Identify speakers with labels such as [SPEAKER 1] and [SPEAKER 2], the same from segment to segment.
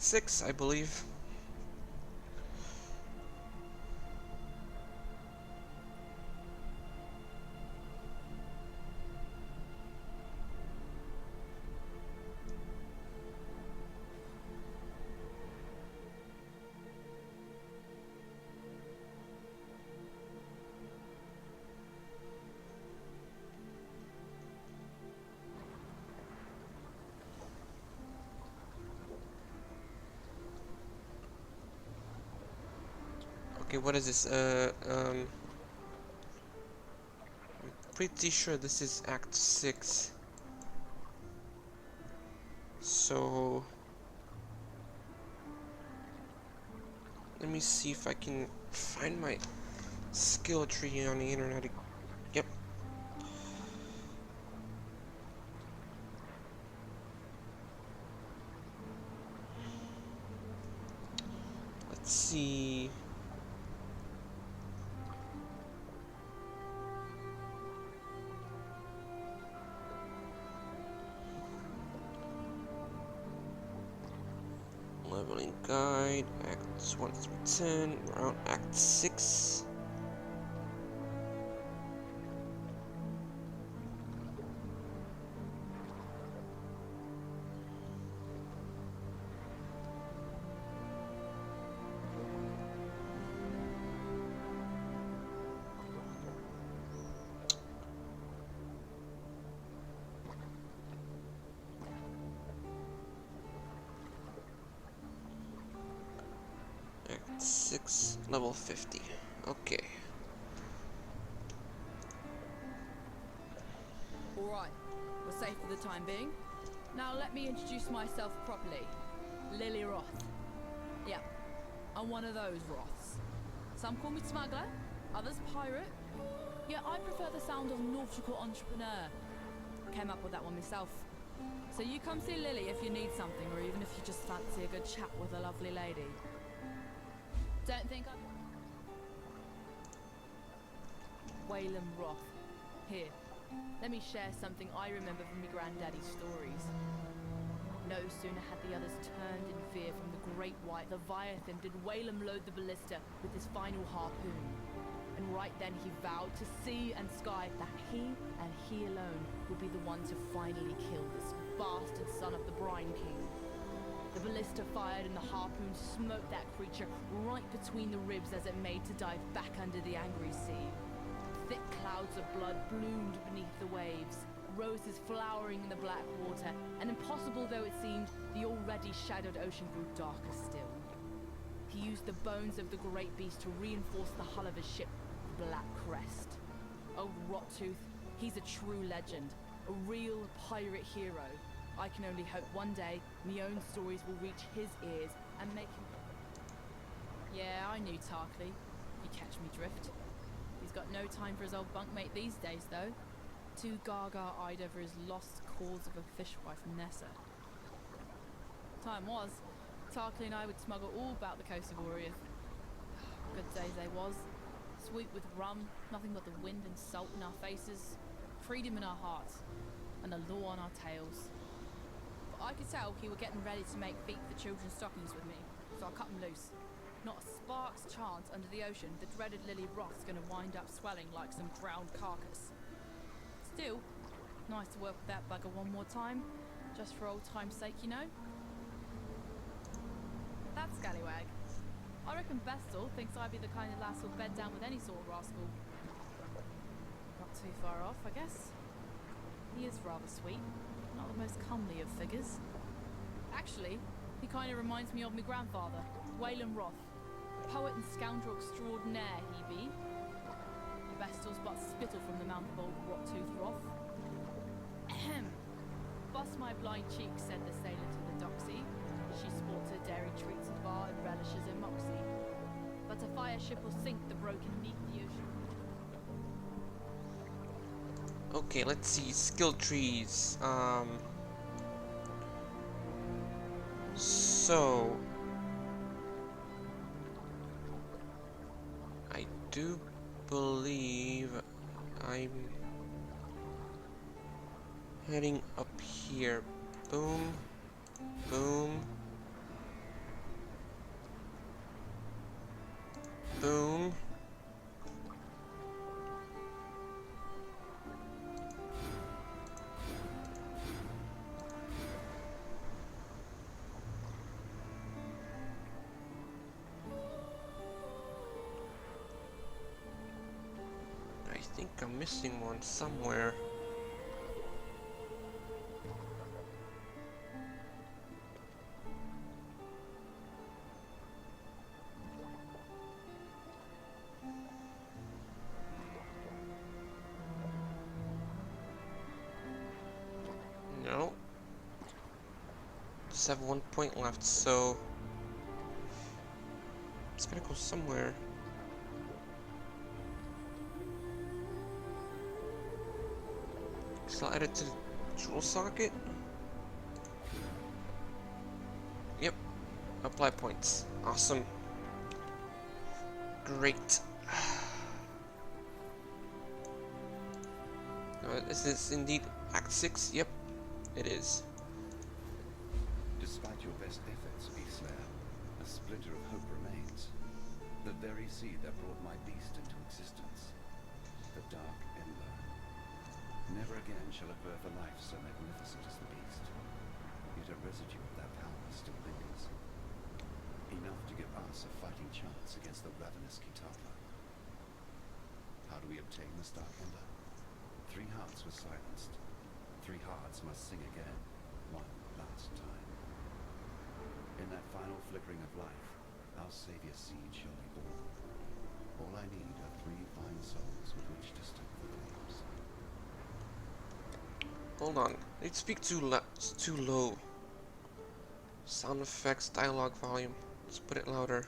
[SPEAKER 1] 6, I believe. Okay, what is this? I'm pretty sure this is Act 6. So let me see if I can find my skill tree on the internet. Yep. Let's see. Leveling guide, Acts 1 through 10, around Act 6. Act 6, level 50. Okay.
[SPEAKER 2] Alright, we're safe for the time being. Now let me introduce myself properly. Lily Roth. Yeah, I'm one of those Roths. Some call me smuggler, others pirate. Yeah, I prefer the sound of nautical entrepreneur. Came up with that one myself. So you come see Lily if you need something, or even if you just fancy a good chat with a lovely lady. Don't think I'm... Whalem Roth. Here. Let me share something I remember from my granddaddy's stories. No sooner had the others turned in fear from the great white Leviathan did Whalem load the ballista with his final harpoon. And right then he vowed to sea and sky that he and he alone would be the one to finally kill this bastard son of the Brine King. The ballista fired and the harpoon smote that creature right between the ribs as it made to dive back under the angry sea. Thick clouds of blood bloomed beneath the waves, roses flowering in the black water, and impossible though it seemed, the already shadowed ocean grew darker still. He used the bones of the great beast to reinforce the hull of his ship, Black Crest. Oh, Rottooth, he's a true legend, a real pirate hero. I can only hope one day my own stories will reach his ears and make him... Yeah, I knew Tarkley. You catch me drift. He's got no time for his old bunkmate these days, though. Too gaga-eyed over his lost cause of a fishwife, Nessa. Time was, Tarkley and I would smuggle all about the coast of Oriath. Good days they was. Sweet with rum, nothing but the wind and salt in our faces, freedom in our hearts, and the law on our tails. But I could tell he were getting ready to make feet for children's stockings with me, so I cut him loose. Not a spark's chance under the ocean the dreaded Lily Roth's gonna wind up swelling like some drowned carcass. Still, nice to work with that bugger one more time, just for old time's sake, you know? That scallywag. I reckon Vestal thinks I'd be the kind of lass who'll bed down with any sort of rascal. Not too far off, I guess. He is rather sweet, not the most comely of figures. Actually, he kind of reminds me of my grandfather, Whalem Roth. Poet and scoundrel extraordinaire, he be. Vestal's but spittle from the mouth of old Rottooth Roth. Ahem. Bust my blind cheek, said the sailor to the doxy. She sports her dairy treats at bar and relishes her moxie. But a fire ship will sink the broken neath the ocean.
[SPEAKER 1] Okay, let's see. Skill trees. So I do believe I'm heading up here. Boom, boom, Boom. I think I'm missing one somewhere. No. Just have 1 point left, so it's gotta go somewhere. So I'll add it to the jewel socket. Yep. Apply points. Awesome. Great. Is this indeed Act 6? Yep, it is.
[SPEAKER 3] Despite your best efforts, Beastslayer, a splinter of hope remains. The very seed that brought my beast into existence. The Dark Ember. Never again shall it birth a life so magnificent as the beast. Yet a residue of that power still lingers. Enough to give us a fighting chance against the ravenous Kitapa. How do we obtain this Dark Ember? 3 hearts were silenced. 3 hearts must sing again, one last time. In that final flickering of life, our Savior's seed shall be born. All I need are 3 fine souls with which to stoke the flames.
[SPEAKER 1] Hold on. It speak too low. Sound effects, dialogue volume. Let's put it louder.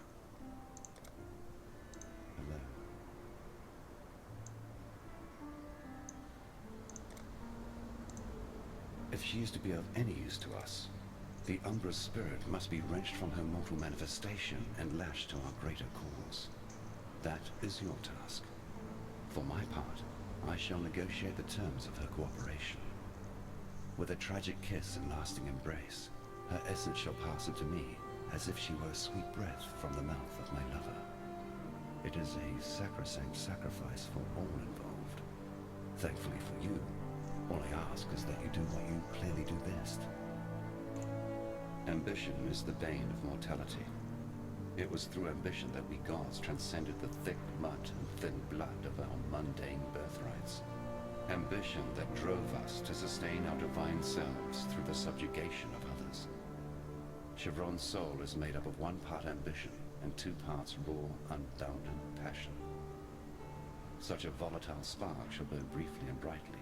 [SPEAKER 3] Hello. If she is to be of any use to us, the Umbra's spirit must be wrenched from her mortal manifestation and lashed to our greater cause. That is your task. For my part, I shall negotiate the terms of her cooperation. With a tragic kiss and lasting embrace, her essence shall pass into me as if she were a sweet breath from the mouth of my lover. It is a sacrosanct sacrifice for all involved. Thankfully for you, all I ask is that you do what you clearly do best. Ambition is the bane of mortality. It was through ambition that we gods transcended the thick mud and thin blood of our mundane birthrights. Ambition that drove us to sustain our divine selves through the subjugation of others. Chevron's soul is made up of 1 part ambition and 2 parts raw, unbounded passion. Such a volatile spark shall burn briefly and brightly.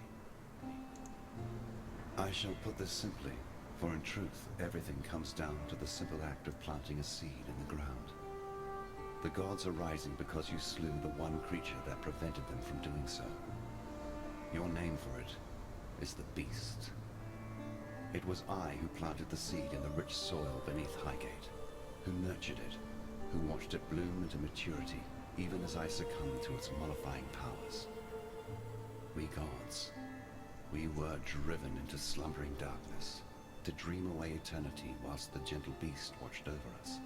[SPEAKER 3] I shall put this simply, for in truth, everything comes down to the simple act of planting a seed in the ground. The gods are rising because you slew the one creature that prevented them from doing so. Your name for it is the Beast. It was I who planted the seed in the rich soil beneath Highgate, who nurtured it, who watched it bloom into maturity, even as I succumbed to its mollifying powers. We gods, we were driven into slumbering darkness, to dream away eternity whilst the gentle beast watched over us.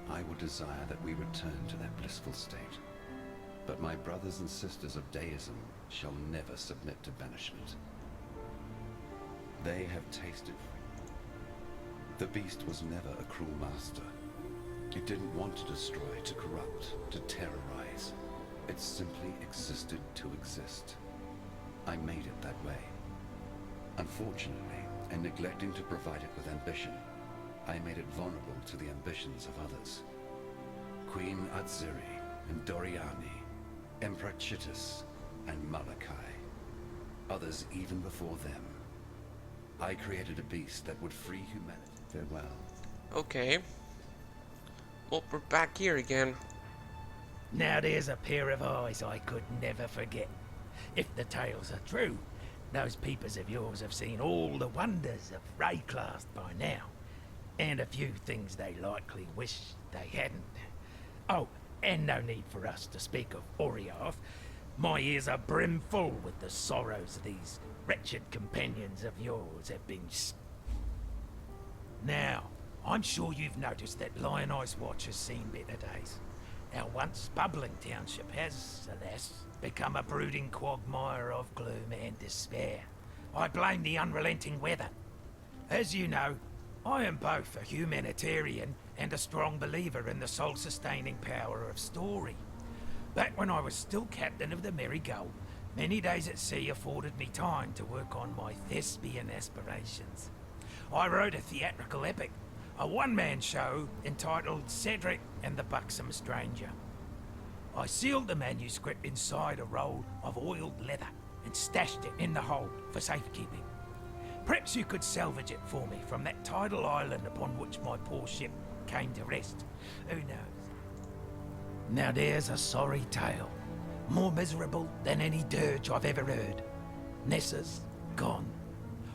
[SPEAKER 3] I would desire that we return to that blissful state, but my brothers and sisters of deism shall never submit to banishment. They have tasted. The beast was never a cruel master. It didn't want to destroy, to corrupt, to terrorize. It simply existed to exist. I made it that way. Unfortunately, in neglecting to provide it with ambition, I made it vulnerable to the ambitions of others. Queen Atziri and Doriani, Emperor Chittus and Malachi. Others even before them. I created a beast that would free humanity. Farewell.
[SPEAKER 1] Okay. Well, we're back here again.
[SPEAKER 4] Now there's a pair of eyes I could never forget. If the tales are true, those peepers of yours have seen all the wonders of Rayclast by now. And a few things they likely wish they hadn't. Oh, and no need for us to speak of Oriath. My ears are brimful with the sorrows these wretched companions of yours have been Now, I'm sure you've noticed that Lioneye's watch has seen better days. Our once bubbling township has, alas, become a brooding quagmire of gloom and despair. I blame the unrelenting weather. As you know, I am both a humanitarian and a strong believer in the soul-sustaining power of story. Back when I was still captain of the Merry Gull, many days at sea afforded me time to work on my thespian aspirations. I wrote a theatrical epic, a one-man show entitled Cedric and the Buxom Stranger. I sealed the manuscript inside a roll of oiled leather and stashed it in the hold for safekeeping. Perhaps you could salvage it for me from that tidal island upon which my poor ship came to rest. Who knows? Now there's a sorry tale, more miserable than any dirge I've ever heard. Nessa's gone,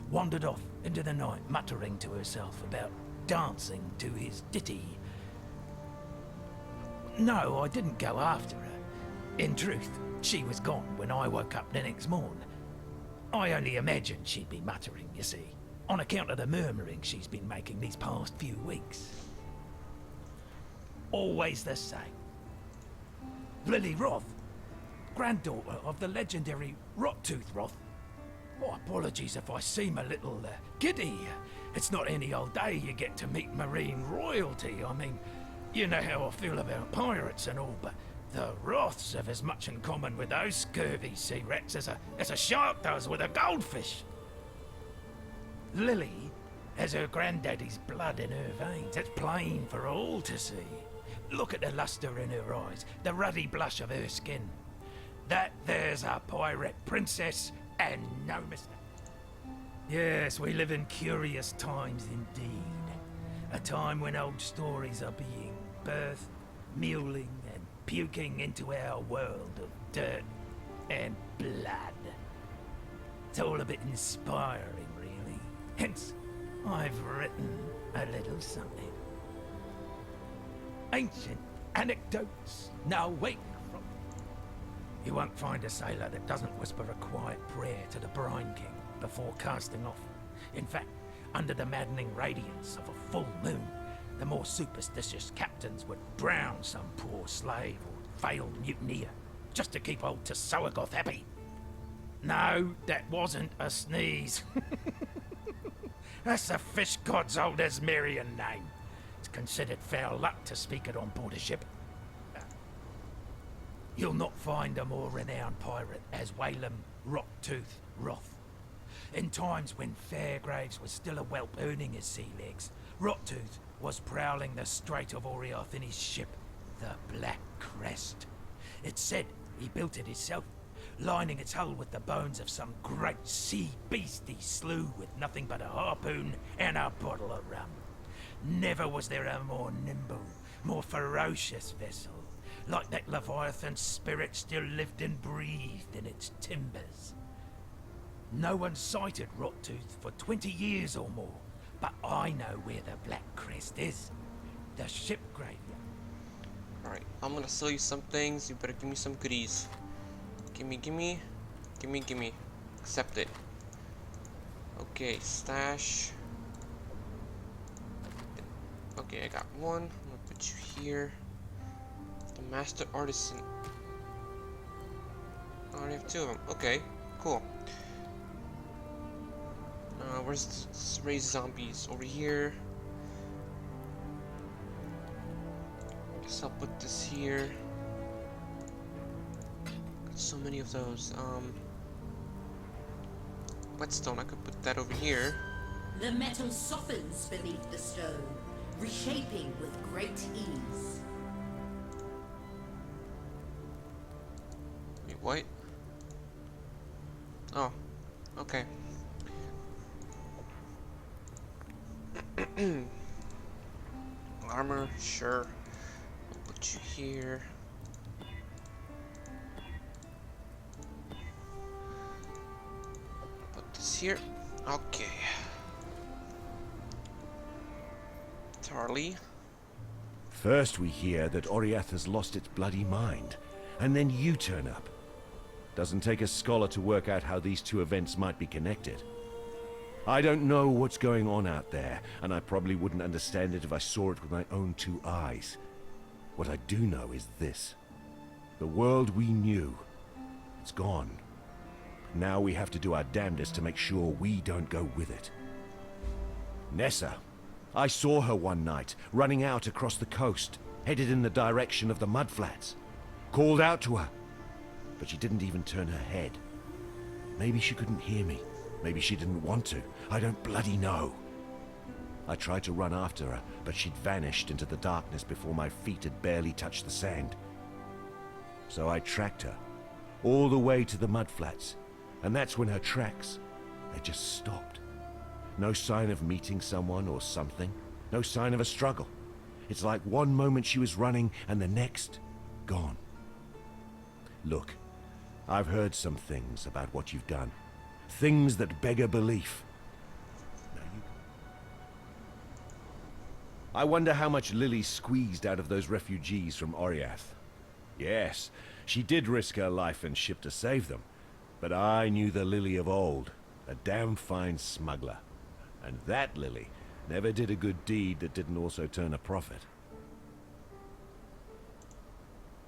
[SPEAKER 4] wandered off into the night, muttering to herself about dancing to his ditty. No, I didn't go after her. In truth, she was gone when I woke up the next morn. I only imagined she'd be muttering, you see, on account of the murmuring she's been making these past few weeks. Always the same. Lily Roth, granddaughter of the legendary Rottooth Roth. Oh, apologies if I seem a little giddy. It's not any old day you get to meet marine royalty. I mean, you know how I feel about pirates and all, but the Roths have as much in common with those scurvy sea rats as a shark does with a goldfish. Lily has her granddaddy's blood in her veins. It's plain for all to see. Look at the luster in her eyes, the ruddy blush of her skin. That there's a pirate princess, and no mistake. Yes, we live in curious times indeed. A time when old stories are being birthed, muling, and puking into our world of dirt and blood. It's all a bit inspiring, really. Hence, I've written a little something. Ancient anecdotes now wake from... You won't find a sailor that doesn't whisper a quiet prayer to the Brine King before casting off. In fact, under the maddening radiance of a full moon, the more superstitious captains would drown some poor slave or failed mutineer just to keep old Tsoagoth happy. No, that wasn't a sneeze. That's the fish god's old Asmerian name. It's considered foul luck to speak it on board a ship. You'll not find a more renowned pirate as Waylem Rocktooth Roth. In times when Fairgraves was still a whelp earning his sea legs, Rocktooth was prowling the Strait of Orioth in his ship, the Black Crest. It's said he built it himself, lining its hull with the bones of some great sea beast he slew with nothing but a harpoon and a bottle of rum. Never was there a more nimble, more ferocious vessel. Like that Leviathan's spirit still lived and breathed in its timbers. No one sighted Rottooth for 20 years or more, but I know where the Black Crest is. The ship graveyard.
[SPEAKER 1] Alright, I'm gonna sell you some things, you better give me some goodies. Gimme. Accept it. Okay, stash. Okay, I got one. I'm gonna put you here. The Master Artisan. I already have two of them. Okay, cool. Where's this raise zombies? Over here. Guess I'll put this here. Got so many of those. Whetstone, I could put that over here.
[SPEAKER 5] The metal softens beneath the stone, reshaping with great ease.
[SPEAKER 1] Wait, what? Oh, okay. Armor, sure. I'll put you here. Put this here. Okay. Tarly.
[SPEAKER 6] First we hear that Oriath has lost its bloody mind, and then you turn up. Doesn't take a scholar to work out how these two events might be connected. I don't know what's going on out there, and I probably wouldn't understand it if I saw it with my own 2 eyes. What I do know is this. The world we knew, it's gone. Now we have to do our damnedest to make sure we don't go with it. Nessa. I saw her one night, running out across the coast, headed in the direction of the mudflats. Called out to her, but she didn't even turn her head. Maybe she couldn't hear me. Maybe she didn't want to. I don't bloody know. I tried to run after her, but she'd vanished into the darkness before my feet had barely touched the sand. So I tracked her, all the way to the mudflats, and that's when her tracks, they just stopped. No sign of meeting someone or something. No sign of a struggle. It's like one moment she was running and the next, gone. Look, I've heard some things about what you've done. Things that beg a belief. Now I wonder how much Lily squeezed out of those refugees from Oriath. Yes, she did risk her life and ship to save them. But I knew the Lily of old, a damn fine smuggler. And that Lily never did a good deed that didn't also turn a profit.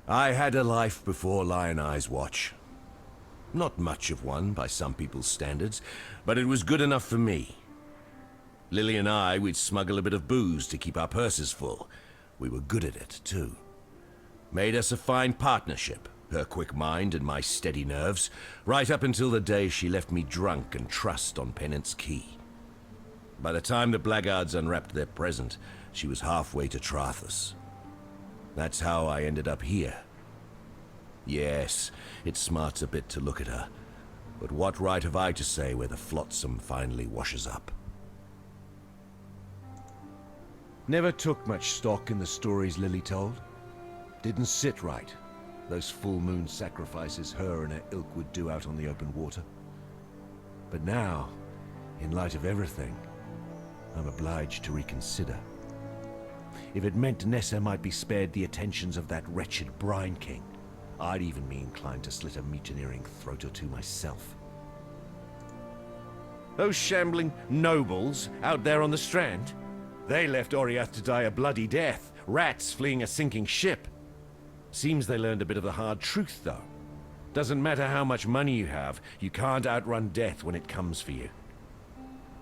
[SPEAKER 6] I had a life before Lioneye's watch. Not much of one by some people's standards, but it was good enough for me. Lily and I, we'd smuggle a bit of booze to keep our purses full. We were good at it, too. Made us a fine partnership, her quick mind and my steady nerves, right up until the day she left me drunk and trussed on Penance Key. By the time the blackguards unwrapped their present, she was halfway to Trathus. That's how I ended up here. Yes, it smarts a bit to look at her, but what right have I to say where the flotsam finally washes up? Never took much stock in the stories Lily told. Didn't sit right, those full moon sacrifices her and her ilk would do out on the open water. But now, in light of everything, I'm obliged to reconsider. If it meant Nessa might be spared the attentions of that wretched Brine King, I'd even be inclined to slit a mutineering throat or two myself. Those shambling nobles out there on the strand, they left Oriath to die a bloody death, rats fleeing a sinking ship. Seems they learned a bit of the hard truth, though. Doesn't matter how much money you have, you can't outrun death when it comes for you.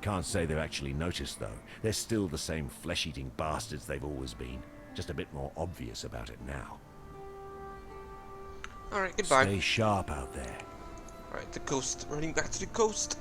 [SPEAKER 6] Can't say they've actually noticed, though. They're still the same flesh-eating bastards they've always been. Just a bit more obvious about it now.
[SPEAKER 1] Alright, goodbye.
[SPEAKER 6] Stay sharp out there.
[SPEAKER 1] Alright, the coast. Running back to the coast.